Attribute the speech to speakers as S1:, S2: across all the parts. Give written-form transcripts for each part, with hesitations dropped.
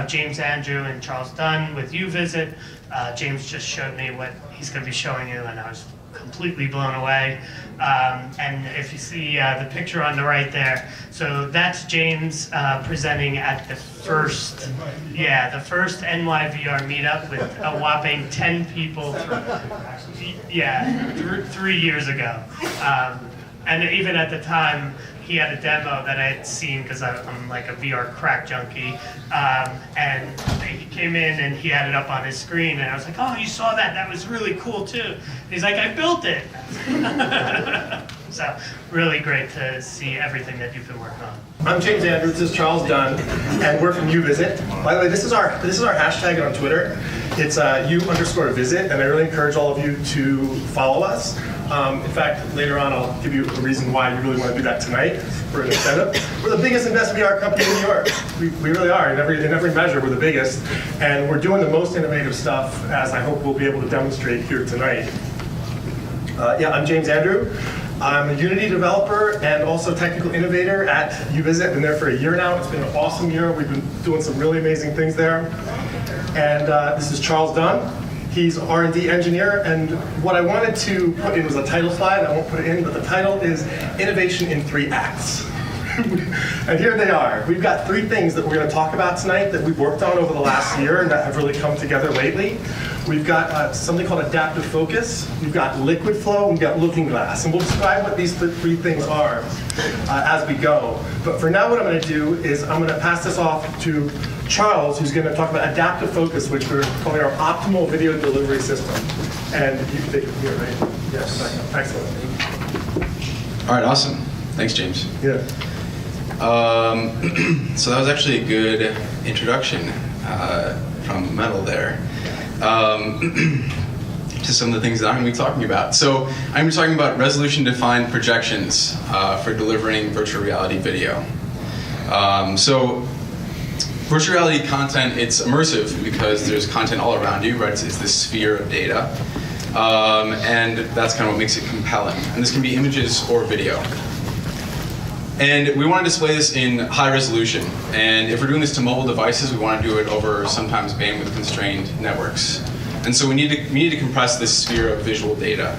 S1: James Andrew and Charles Dunn with UVisit. James just showed me what he's going to be showing you, and I was completely blown away. And if you see the picture on the right there, so that's James presenting at the first NYVR meetup with a whopping 10 people. 3 years ago. And even at the time, he had a demo that I had seen because I'm like a VR crack junkie. And he came in and he had it up on his screen, and I was like, oh, you saw that? That was really cool too. And he's like, I built it. So really great to see everything that you've been working on.
S2: I'm James Andrew, this is Charles Dunn, and we're from UVisit. By the way, this is our hashtag on Twitter. It's U_visit, and I really encourage all of you to follow us. In fact, later on I'll give you a reason why you really want to do that tonight for an incentive. We're the biggest and best VR company in New York. We really are. In every measure, we're the biggest. And we're doing the most innovative stuff, as I hope we'll be able to demonstrate here tonight. I'm James Andrew. I'm a Unity developer and also technical innovator at UVisit. Been there for a year now. It's been an awesome year. We've been doing some really amazing things there. And this is Charles Dunn. He's an R&D engineer, and what I wanted to put in was a title slide. I won't put it in, but the title is Innovation in 3 Acts. And here they are. We've got 3 things that we're going to talk about tonight that we've worked on over the last year and that have really come together lately. We've got something called adaptive focus, we've got liquid flow, and we've got looking glass. And we'll describe what these 3 things are as we go. But for now, what I'm going to do is I'm going to pass this off to Charles, who's going to talk about adaptive focus, which we're calling our optimal video delivery system. And you can take it from here, right? Yes. Excellent.
S3: All right, awesome. Thanks, James.
S2: Yeah.
S3: So that was actually a good introduction from Metal there to some of the things that I'm going to be talking about. So I'm going to be talking about resolution-defined projections for delivering virtual reality video. So virtual reality content, it's immersive because there's content all around you, right? It's this sphere of data. And that's kind of what makes it compelling. And this can be images or video. And we want to display this in high resolution. And if we're doing this to mobile devices, we want to do it over sometimes bandwidth constrained networks. And so we need to compress this sphere of visual data.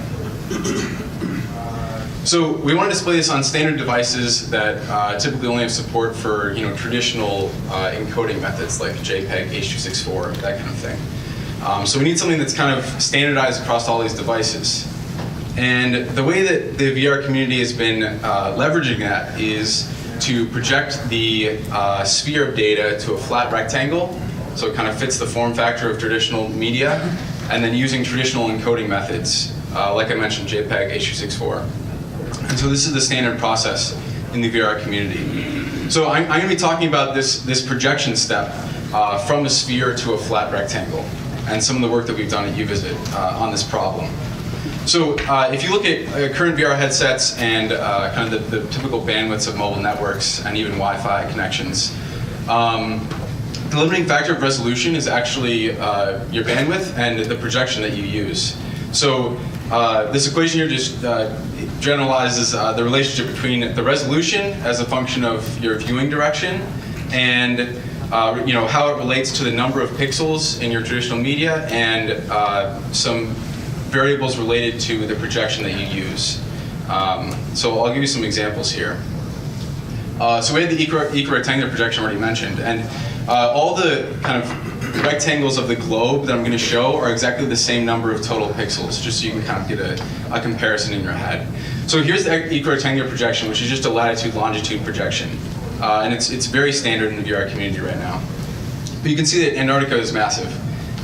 S3: So we want to display this on standard devices that typically only have support for traditional encoding methods like JPEG, H.264, that kind of thing. So we need something that's kind of standardized across all these devices. And the way that the VR community has been leveraging that is to project the sphere of data to a flat rectangle, so it kind of fits the form factor of traditional media, and then using traditional encoding methods, like I mentioned, JPEG, H.264. And so this is the standard process in the VR community. So I'm going to be talking about this projection step from a sphere to a flat rectangle, and some of the work that we've done at UVisit on this problem. So if you look at current VR headsets and kind of the typical bandwidths of mobile networks and even Wi-Fi connections, the limiting factor of resolution is actually your bandwidth and the projection that you use. So this equation here just generalizes the relationship between the resolution as a function of your viewing direction and how it relates to the number of pixels in your traditional media and some variables related to the projection that you use. So I'll give you some examples here. So we had the equirectangular projection already mentioned, and all the kind of rectangles of the globe that I'm going to show are exactly the same number of total pixels, just so you can kind of get a comparison in your head. So here's the equirectangular projection, which is just a latitude-longitude projection. And it's very standard in the VR community right now. But you can see that Antarctica is massive.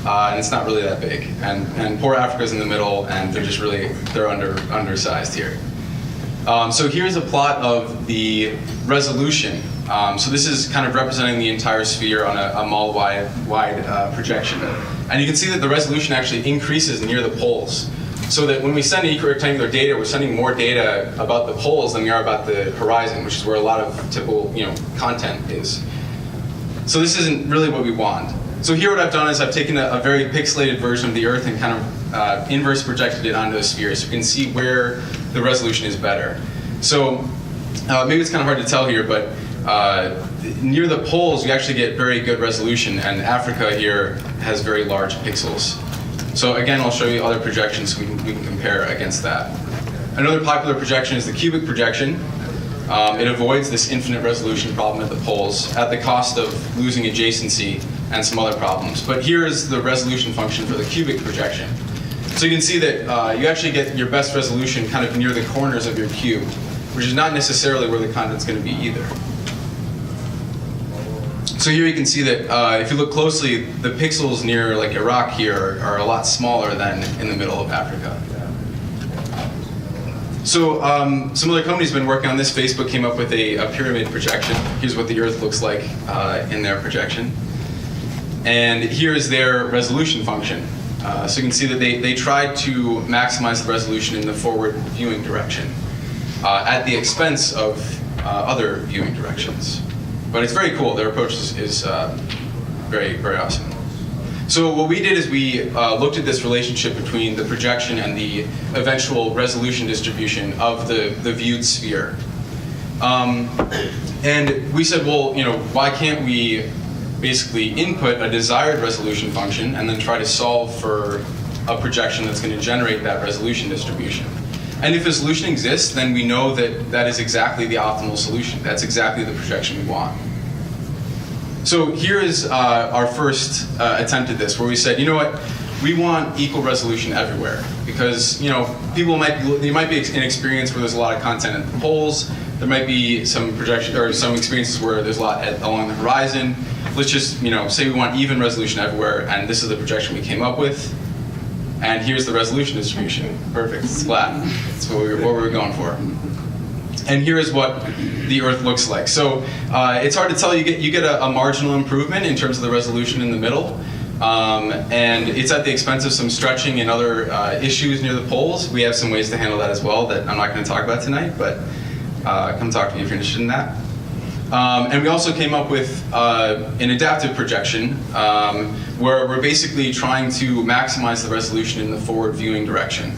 S3: And it's not really that big. And poor Africa's in the middle, and they're undersized here. So here's a plot of the resolution. So this is kind of representing the entire sphere on a mall-wide projection. And you can see that the resolution actually increases near the poles. So that when we send equirectangular data, we're sending more data about the poles than we are about the horizon, which is where a lot of typical content is. So this isn't really what we want. So here what I've done is I've taken a very pixelated version of the Earth and kind of inverse projected it onto a sphere so you can see where the resolution is better. So maybe it's kind of hard to tell here, but near the poles, you actually get very good resolution, and Africa here has very large pixels. So again, I'll show you other projections so we can compare against that. Another popular projection is the cubic projection. It avoids this infinite resolution problem at the poles at the cost of losing adjacency and some other problems. But here is the resolution function for the cubic projection. So you can see that you actually get your best resolution kind of near the corners of your cube, which is not necessarily where the content's going to be either. So here you can see that if you look closely, the pixels near like Iraq here are a lot smaller than in the middle of Africa. So some other companies have been working on this. Facebook came up with a pyramid projection. Here's what the Earth looks like in their projection. And here's their resolution function. So you can see that they tried to maximize the resolution in the forward viewing direction at the expense of other viewing directions. But it's very cool. Their approach is very, very awesome. So what we did is we looked at this relationship between the projection and the eventual resolution distribution of the viewed sphere. And we said, well, why can't we basically input a desired resolution function and then try to solve for a projection that's going to generate that resolution distribution? And if a solution exists, then we know that that is exactly the optimal solution. That's exactly the projection we want. So here is our first attempt at this, where we said, you know what, we want equal resolution everywhere, because people might be in experience where there's a lot of content at the poles. There might be some projection or some experiences where there's a lot along the horizon. Let's just say we want even resolution everywhere, and this is the projection we came up with. And here's the resolution distribution. Perfect. It's flat. That's what we were going for. And here is what the Earth looks like. So it's hard to tell. You get a marginal improvement in terms of the resolution in the middle, and it's at the expense of some stretching and other issues near the poles. We have some ways to handle that as well that I'm not going to talk about tonight, but come talk to me if you're interested in that. And we also came up with an adaptive projection where we're basically trying to maximize the resolution in the forward viewing direction.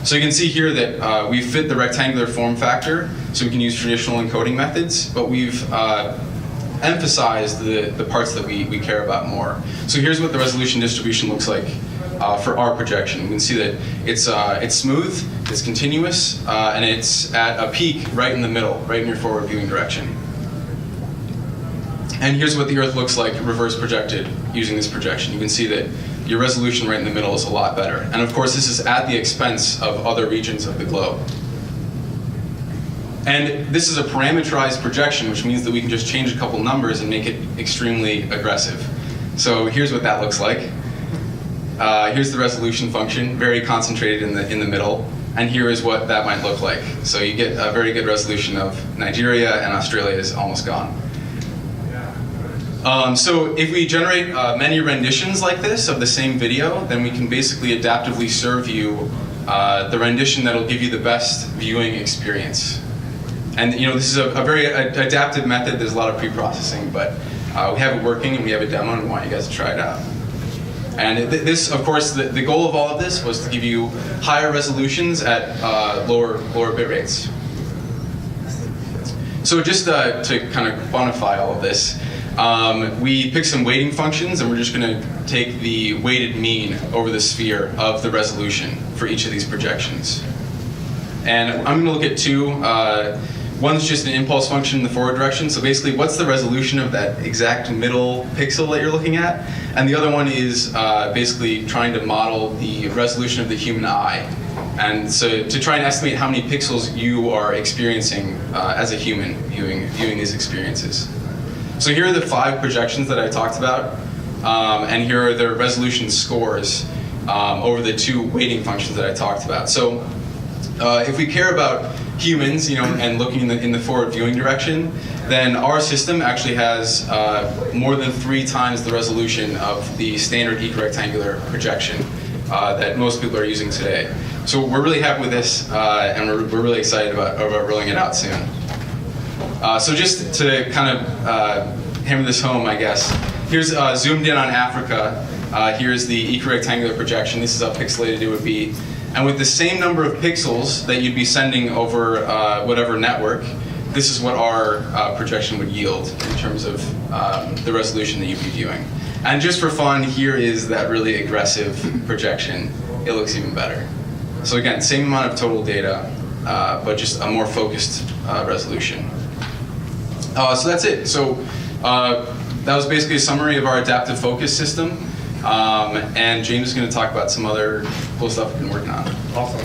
S3: So you can see here that we fit the rectangular form factor, so we can use traditional encoding methods, but we've emphasized the parts that we care about more. So here's what the resolution distribution looks like for our projection. You can see that it's smooth, it's continuous, and it's at a peak right in the middle, right in your forward viewing direction. And here's what the Earth looks like reverse projected using this projection. You can see that your resolution right in the middle is a lot better. And of course, this is at the expense of other regions of the globe. And this is a parameterized projection, which means that we can just change a couple numbers and make it extremely aggressive. So here's what that looks like. Here's the resolution function, very concentrated in the middle. And here is what that might look like. So you get a very good resolution of Nigeria, and Australia is almost gone. So if we generate many renditions like this of the same video, then we can basically adaptively serve you the rendition that'll give you the best viewing experience. And this is a very adaptive method. There's a lot of pre-processing, but we have it working and we have a demo and we want you guys to try it out. And this, of course, the goal of all of this was to give you higher resolutions at lower bit rates. So just to kind of quantify all of this, we picked some weighting functions, and we're just going to take the weighted mean over the sphere of the resolution for each of these projections. And I'm going to look at two. One's just an impulse function in the forward direction. So basically, what's the resolution of that exact middle pixel that you're looking at? And the other one is basically trying to model the resolution of the human eye. And so to try and estimate how many pixels you are experiencing as a human viewing these experiences. So here are the 5 projections that I talked about, and here are their resolution scores over the 2 weighting functions that I talked about. So if we care about humans, and looking in the forward viewing direction, then our system actually has more than 3 times the resolution of the standard equirectangular projection that most people are using today. So we're really happy with this, and we're really excited about rolling it out soon. So just to kind of hammer this home, I guess, here's zoomed in on Africa. Here's the equirectangular projection. This is how pixelated it would be. And with the same number of pixels that you'd be sending over whatever network, this is what our projection would yield in terms of the resolution that you'd be viewing. And just for fun, here is that really aggressive projection. It looks even better. So again, same amount of total data, but just a more focused resolution. So that's it. So that was basically a summary of our adaptive focus system. And James is going to talk about some other cool stuff we've been working on.
S2: Awesome.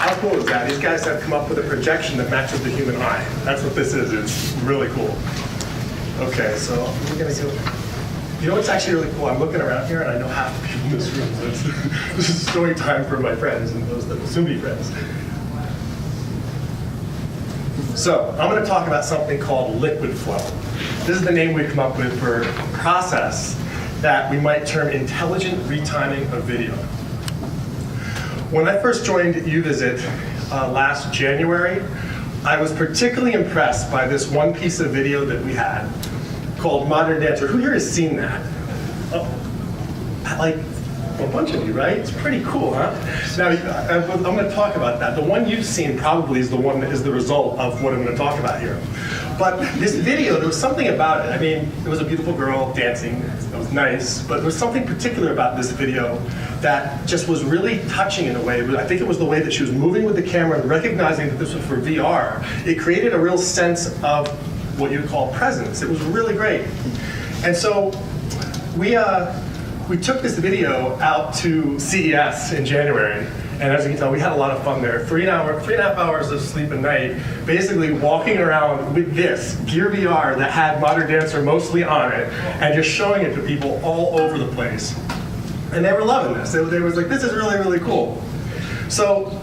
S2: How cool is that? These guys have come up with a projection that matches the human eye. That's what this is. It's really cool. Okay, so we're going to go. You know what's actually really cool? I'm looking around here and I know half the people in this room. So this is story time for my friends and those that will soon be friends. So I'm going to talk about something called liquid flow. This is the name we come up with for a process that we might term intelligent retiming of video. When I first joined UVisit last January, I was particularly impressed by this one piece of video that we had called Modern Dancer. Who here has seen that? Oh, like a bunch of you, right? It's pretty cool, huh? Now, I'm going to talk about that. The one you've seen probably is the one that is the result of what I'm going to talk about here. But this video, there was something about it. I mean, it was a beautiful girl dancing. It was nice, but there was something particular about this video that just was really touching in a way. I think it was the way that she was moving with the camera and recognizing that this was for VR. It created a real sense of what you'd call presence. It was really great. And so we took this video out to CES in January, and as you can tell, we had a lot of fun there. 3.5 hours of sleep a night, basically walking around with this Gear VR that had Modern Dancer mostly on it, and just showing it to people all over the place. And they were loving this. They was like, this is really, really cool. So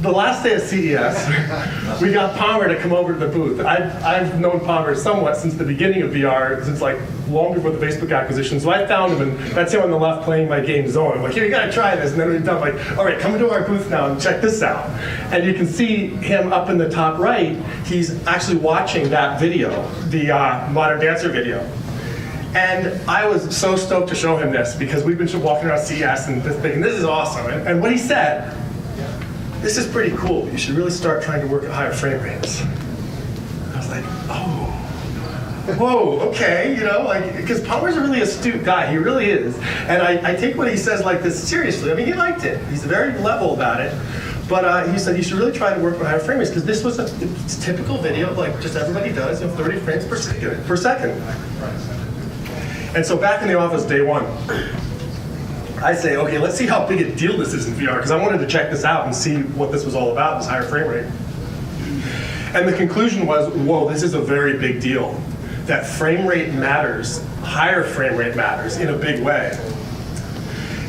S2: the last day of CES, we got Palmer to come over to the booth. I've known Palmer somewhat since the beginning of VR, since like long before the Facebook acquisition. So I found him, and that's him on the left playing my game Zone. I'm like, here, you gotta try this. And then we've done like, all right, come into our booth now and check this out. And you can see him up in the top right. He's actually watching that video, the Modern Dancer video. And I was so stoked to show him this because we've been walking around CES and thinking, this is awesome. And what he said, this is pretty cool. You should really start trying to work at higher frame rates. I was like, oh, whoa, okay, you know, like, because Palmer's a really astute guy. He really is. And I take what he says like this seriously. I mean, he liked it. He's very level about it. But he said you should really try to work with higher frame rates because this was a typical video, like just everybody does, 30 frames per second. And so back in the office, day one, I say, okay, let's see how big a deal this is in VR, because I wanted to check this out and see what this was all about, this higher frame rate. And the conclusion was, whoa, this is a very big deal. That frame rate matters, higher frame rate matters in a big way.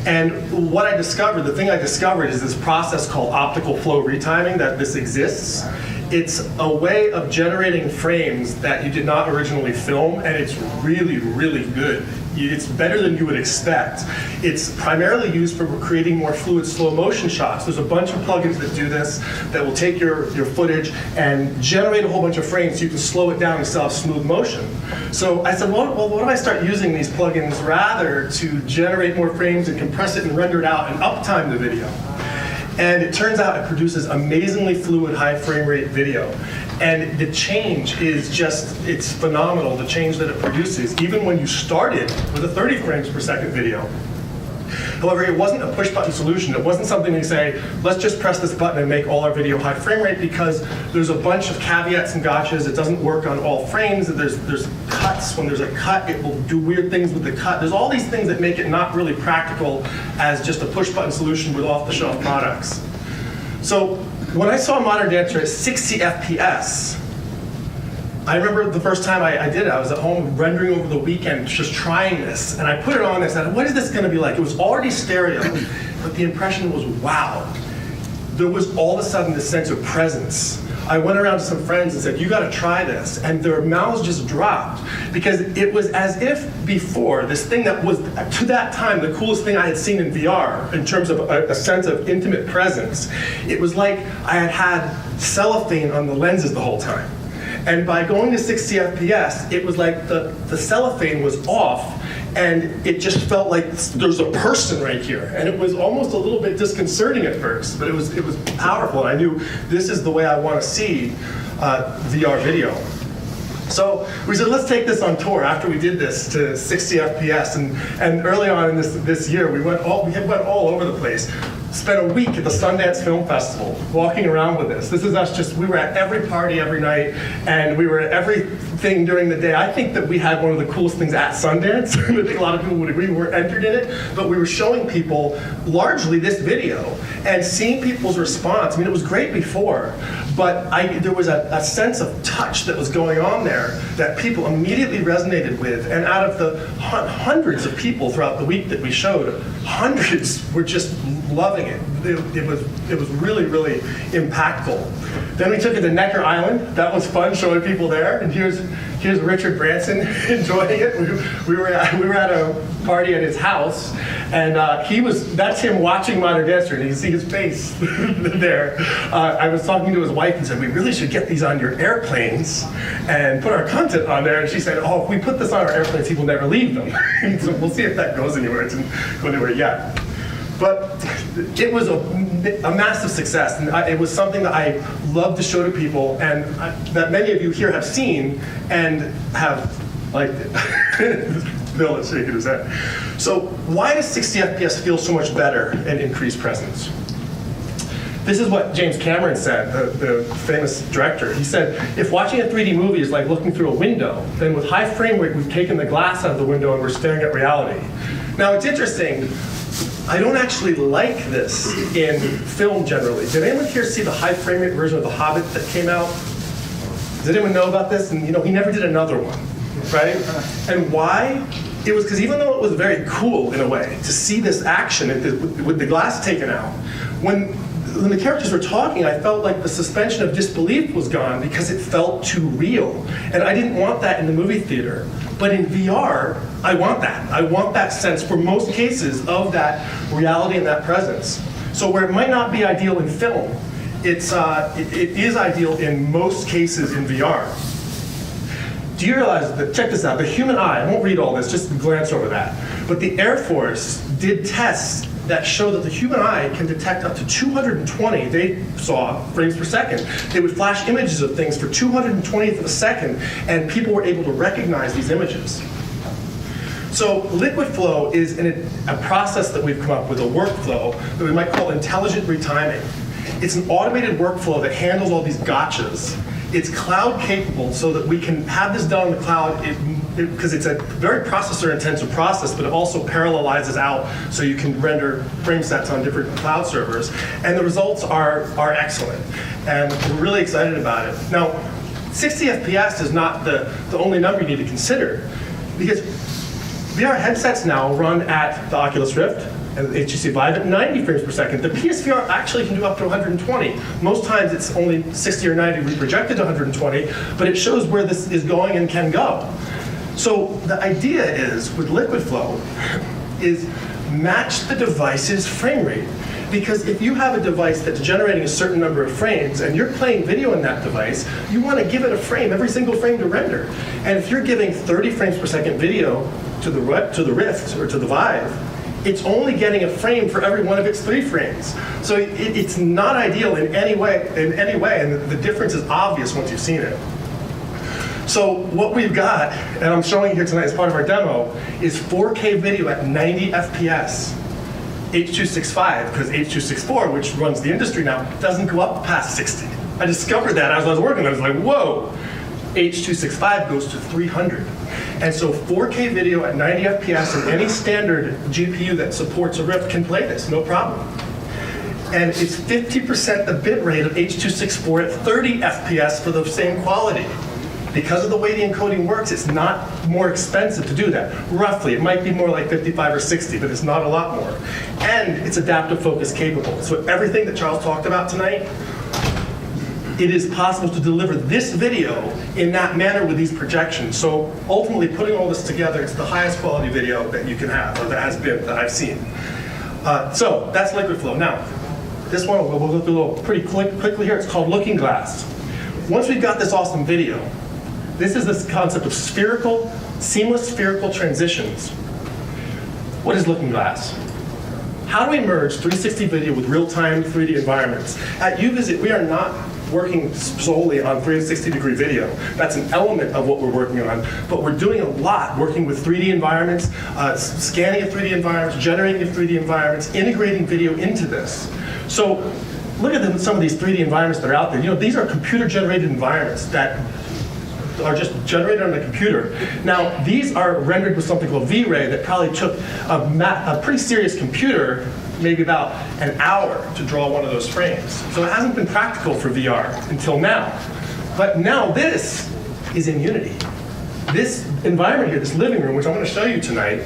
S2: And what I discovered, the thing I discovered is this process called optical flow retiming, that this exists. It's a way of generating frames that you did not originally film, and it's really, really good. It's better than you would expect. It's primarily used for creating more fluid slow motion shots. There's a bunch of plugins that do this that will take your footage and generate a whole bunch of frames so you can slow it down and still have smooth motion. So I said, well, what if I start using these plugins rather to generate more frames and compress it and render it out and uptime the video? And it turns out it produces amazingly fluid, high frame rate video. And the change is just, it's phenomenal, the change that it produces, even when you started with a 30 frames per second video. However, it wasn't a push button solution. It wasn't something we say, let's just press this button and make all our video high frame rate, because there's a bunch of caveats and gotchas. It doesn't work on all frames. There's cuts. When there's a cut, it will do weird things with the cut. There's all these things that make it not really practical as just a push button solution with off-the-shelf products. So when I saw Modern Dancer at 60 FPS, I remember the first time I did it, I was at home rendering over the weekend, just trying this, and I put it on and I said, what is this going to be like? It was already stereo, but the impression was, wow. There was all of a sudden this sense of presence. I went around to some friends and said, you got to try this, and their mouths just dropped, because it was as if before, this thing that was, to that time, the coolest thing I had seen in VR, in terms of a sense of intimate presence, it was like I had had cellophane on the lenses the whole time. And by going to 60 FPS, it was like the cellophane was off, and it just felt like there's a person right here. And it was almost a little bit disconcerting at first, but it was powerful. I knew this is the way I want to see VR video. So we said, let's take this on tour after we did this to 60 FPS. And early on in this year, we went all over the place. Spent a week at the Sundance Film Festival walking around with this. This is us we were at every party every night, and we were at everything during the day. I think that we had one of the coolest things at Sundance. I think a lot of people would agree we were entered in it, but we were showing people largely this video and seeing people's response. I mean, it was great before, but there was a sense of touch that was going on there that people immediately resonated with. And out of the hundreds of people throughout the week that we showed, hundreds were just loving it. It was really, really impactful. Then we took it to Necker Island. That was fun, showing people there. And here's Richard Branson enjoying it. We were at a party at his house, and that's him watching Modern Dancer, and you can see his face there. I was talking to his wife and said, we really should get these on your airplanes and put our content on there. And she said, oh, if we put this on our airplanes, he will never leave them. So we'll see if that goes anywhere. It didn't go anywhere yet. But it was a massive success, and it was something that I love to show to people, and that many of you here have seen and have liked it. Bill is shaking his head. So why does 60 FPS feel so much better and increased presence? This is what James Cameron said, the famous director. He said, if watching a 3D movie is like looking through a window, then with high frame rate, we've taken the glass out of the window and we're staring at reality. Now, it's interesting. I don't actually like this in film generally. Did anyone here see the high frame rate version of The Hobbit that came out? Does anyone know about this? And he never did another one, right? And why? It was because even though it was very cool in a way to see this action with the glass taken out, when the characters were talking, I felt like the suspension of disbelief was gone because it felt too real. And I didn't want that in the movie theater. But in VR, I want that. I want that sense for most cases of that reality and that presence. So where it might not be ideal in film, it is ideal in most cases in VR. Do you realize that, check this out, the human eye, I won't read all this, just glance over that, but the Air Force did tests that show that the human eye can detect up to 220, they saw, frames per second. They would flash images of things for 220th of a second, and people were able to recognize these images. So liquid flow is a process that we've come up with, a workflow that we might call intelligent retiming. It's an automated workflow that handles all these gotchas. It's cloud capable so that we can have this done in the cloud because it's a very processor intensive process, but it also parallelizes out so you can render frame sets on different cloud servers. And the results are excellent. And we're really excited about it. Now, 60 FPS is not the only number you need to consider, because VR headsets now run at the Oculus Rift and the HTC Vive at 90 frames per second. The PSVR actually can do up to 120. Most times it's only 60 or 90 reprojected to 120, but it shows where this is going and can go. So the idea is, with liquid flow, is match the device's frame rate. Because if you have a device that's generating a certain number of frames and you're playing video in that device, you want to give it a frame, every single frame to render. And if you're giving 30 frames per second video to the Rift or to the Vive, it's only getting a frame for every one of its 3 frames. So it's not ideal in any way, and the difference is obvious once you've seen it. So what we've got, and I'm showing here tonight as part of our demo, is 4K video at 90 FPS. H.265, because H.264, which runs the industry now, doesn't go up past 60. I discovered that as I was working. I was like, whoa. H.265 goes to 300. And so 4K video at 90 FPS and any standard GPU that supports a Rift can play this, no problem. And it's 50% the bit rate of H.264 at 30 FPS for the same quality. Because of the way the encoding works, it's not more expensive to do that. Roughly, it might be more like 55 or 60, but it's not a lot more. And it's adaptive focus capable. So everything that Charles talked about tonight, it is possible to deliver this video in that manner with these projections. So ultimately, putting all this together, it's the highest quality video that you can have, or that has been, that I've seen. So that's liquid flow. Now, this one, we'll go through a little pretty quickly here. It's called Looking Glass. Once we've got this awesome video, this is this concept of seamless spherical transitions. What is Looking Glass? How do we merge 360 video with real-time 3D environments? At UVisit, we are not working solely on 360-degree video. That's an element of what we're working on, but we're doing a lot working with 3D environments, scanning of 3D environments, generating of 3D environments, integrating video into this. So look at some of these 3D environments that are out there. You know, these are computer-generated environments that are just generated on the computer. Now, these are rendered with something called V-Ray that probably took a pretty serious computer maybe about an hour to draw one of those frames. So it hasn't been practical for VR until now. But now this is in Unity. This environment here, this living room, which I'm going to show you tonight,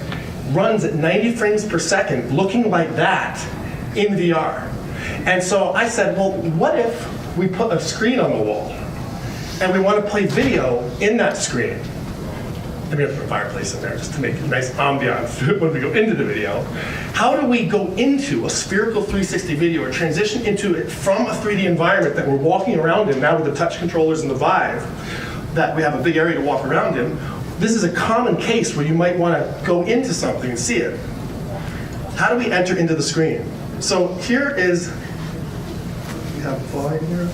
S2: runs at 90 frames per second, looking like that in VR. And so I said, well, what if we put a screen on the wall and we want to play video in that screen? And we have to put a fireplace in there just to make a nice ambiance when we go into the video. How do we go into a spherical 360 video or transition into it from a 3D environment that we're walking around in now with the touch controllers and the Vive, that we have a big area to walk around in? This is a common case where you might want to go into something and see it. How do we enter into the screen? So here is, we have a volume here.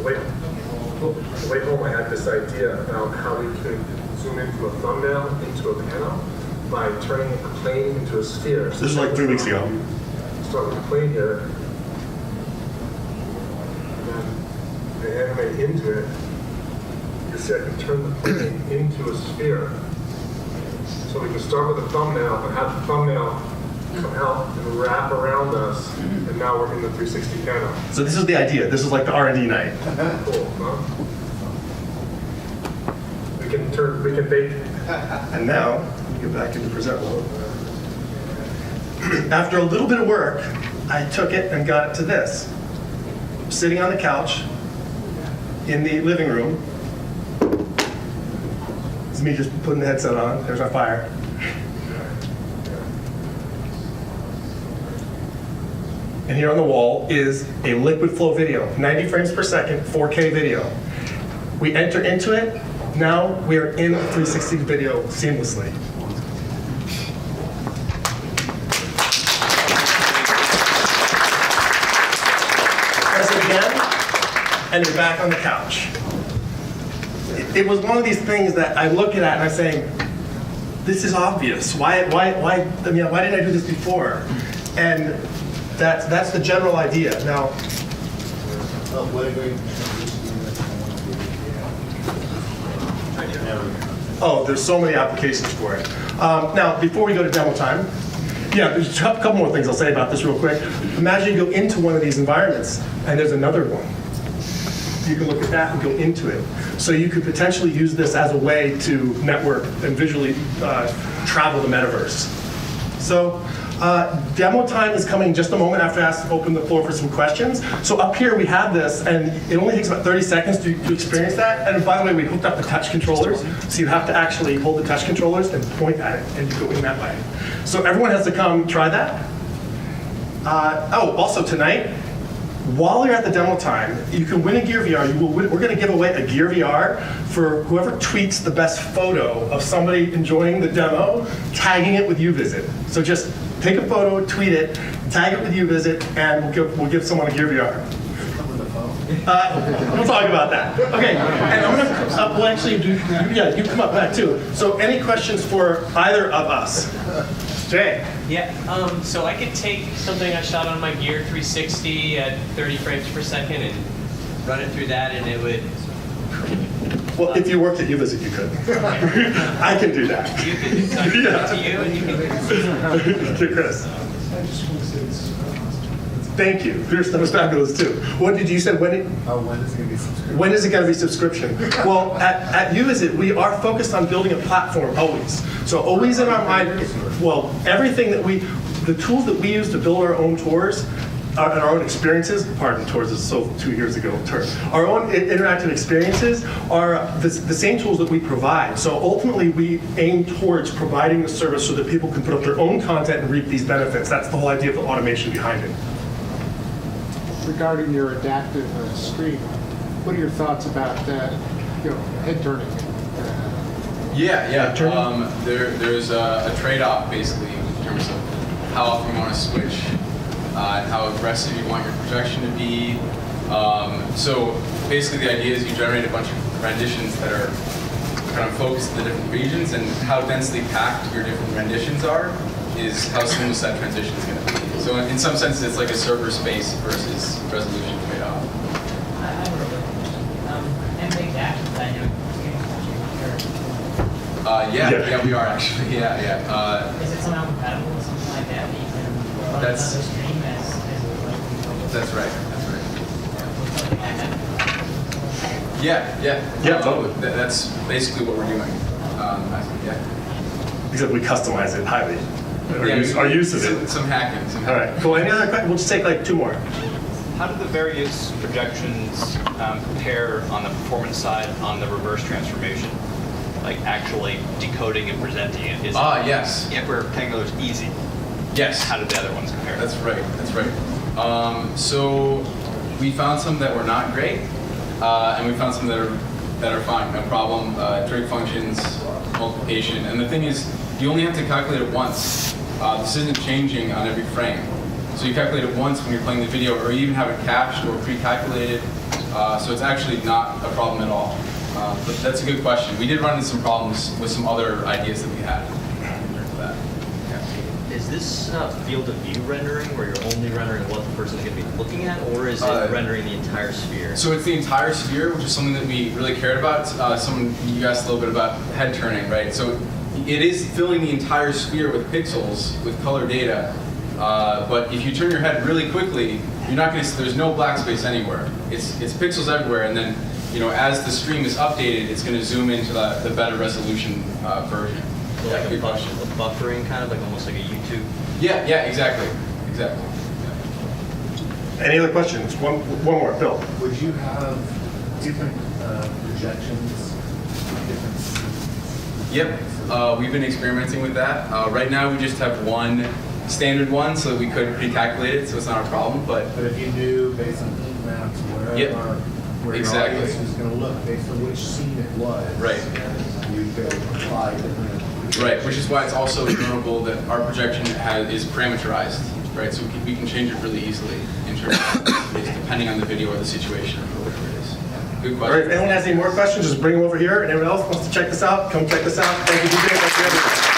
S4: The way home, I had this idea about how we could zoom into a thumbnail, into a panel, by turning a plane into a sphere.
S2: This is like 3 weeks ago.
S4: Start with the plane here, and then animate into it. You see, I can turn the plane into a sphere. So we can start with a thumbnail and have the thumbnail come out and wrap around us, and now we're in the 360 panel.
S2: So this is the idea. This is like the R&D night.
S4: Cool, huh? We can bake.
S2: And now, we get back into present mode. After a little bit of work, I took it and got it to this. Sitting on the couch in the living room. It's me just putting the headset on. There's our fire. And here on the wall is a liquid flow video, 90 frames per second, 4K video. We enter into it. Now we are in 360 video seamlessly. Press it again, and you're back on the couch. It was one of these things that I look at and I'm saying, this is obvious. Why didn't I do this before? And that's the general idea. Now, there's so many applications for it. Now, before we go to demo time, there's a couple more things I'll say about this real quick. Imagine you go into one of these environments, and there's another one. You can look at that and go into it. So you could potentially use this as a way to network and visually travel the metaverse. So demo time is coming just a moment after I open the floor for some questions. So up here we have this, and it only takes about 30 seconds to experience that. And by the way, we hooked up the touch controllers, so you have to actually hold the touch controllers and point at it, and you go in that way. So everyone has to come try that. Also tonight, while you're at the demo time, you can win a Gear VR. We're going to give away a Gear VR for whoever tweets the best photo of somebody enjoying the demo, tagging it with UVisit. So just take a photo, tweet it, tag it with UVisit, and we'll give someone a Gear VR. We'll talk about that. Okay, and I'm going to, you come up back too. So any questions for either of us? Jay?
S5: Yeah, so I could take something I shot on my Gear 360 at 30 frames per second and run it through that, and it would...
S2: Well, if you worked at UVisit, you could. I can do that.
S5: You could do so I can
S2: Yeah.
S5: to you, and you can...
S2: To Chris. Thank you. That was fabulous too. What did you say? When is it going to be subscription? When is it going to be subscription? Well, at UVisit, we are focused on building a platform always. So always in our mind, everything that the tools that we use to build our own tours and our own experiences, pardon, tours is so 2 years ago term. Our own interactive experiences are the same tools that we provide. So ultimately, we aim towards providing the service so that people can put up their own content and reap these benefits. That's the whole idea of the automation behind it.
S6: Regarding your adaptive screen, what are your thoughts about head turning.
S3: Yeah. There's a trade-off basically in terms of how often you want to switch, and how aggressive you want your projection to be. So basically the idea is you generate a bunch of renditions that are kind of focused in the different regions, and how densely packed your different renditions are is how seamless that transition is going to be. So in some sense, it's like a server space versus resolution trade-off.
S7: I have a really question. And big dash is dynamic
S3: Yeah, we are actually. Yeah.
S7: Is it somehow compatible with something like that that you can run
S3: That's-
S7: another stream as like
S3: That's right.
S2: Yeah, totally.
S3: That's basically what we're doing. Yeah.
S2: Except we customize it highly.
S3: Yeah,
S2: Our use of it.
S3: Some hacking.
S2: All right, cool. Any other questions? We'll just take like 2 more.
S8: How do the various projections compare on the performance side on the reverse transformation? Like actually decoding and presenting it? Is
S3: Yes.
S8: if we're rectangular is easy.
S3: Yes.
S8: How did the other ones compare?
S3: That's right. So we found some that were not great, and we found some that are fine, no problem. Trig functions, multiplication, and the thing is, you only have to calculate it once. This isn't changing on every frame. So you calculate it once when you're playing the video, or you even have it cached or pre-calculated. So it's actually not a problem at all. But that's a good question. We did run into some problems with some other ideas that we had in terms of that. Yeah.
S9: Is this field of view rendering where you're only rendering what the person's going to be looking at, or is it rendering the entire sphere?
S3: So it's the entire sphere, which is something that we really cared about. You asked a little bit about head turning, right? So it is filling the entire sphere with pixels, with color data. But if you turn your head really quickly, you're not going to. There's no black space anywhere. It's pixels everywhere, and then as the stream is updated, it's going to zoom into the better resolution version.
S9: So like
S3: Good
S9: a
S3: question.
S9: buffering, kind of like almost like a YouTube.
S3: Yeah, exactly. Yeah.
S2: Any other questions? One more, Bill.
S6: Would you have different projections, different?
S3: Yep, we've been experimenting with that. Right now, we just have one standard one, so that we could pre-calculate it, so it's not a problem. But
S6: But if you knew based on heat maps wherever
S3: Yep.
S6: where
S3: Exactly.
S6: your audience was going to look based on which scene it was,
S3: Right.
S6: you could apply different.
S3: right, which is why it's also notable that our projection is parameterized, right? So we can change it really easily in terms of it's depending on the video or the situation or whatever it is. Good
S2: All right,
S3: question.
S2: if anyone has any more questions, just bring them over here. And anyone else wants to check this out, come check this out. Thank you, DJ. Thank you, everyone.